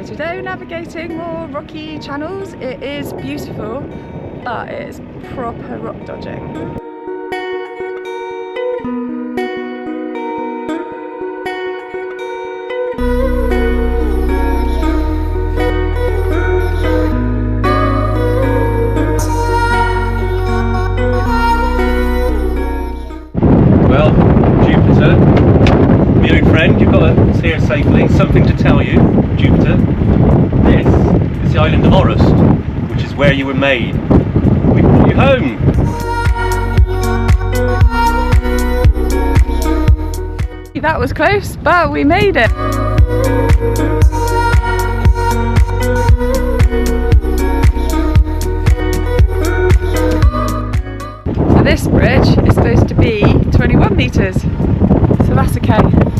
So today navigating more rocky channels. It is beautiful, but it is proper rock dodging. Well, Jupiter, my own friend, you've got us here safely. Something to tell you, Jupiter. This is the island of Orust, which is where you were made. We brought you home. That was close, but we made it. So this bridge is supposed to be 21 metres, so that's okay.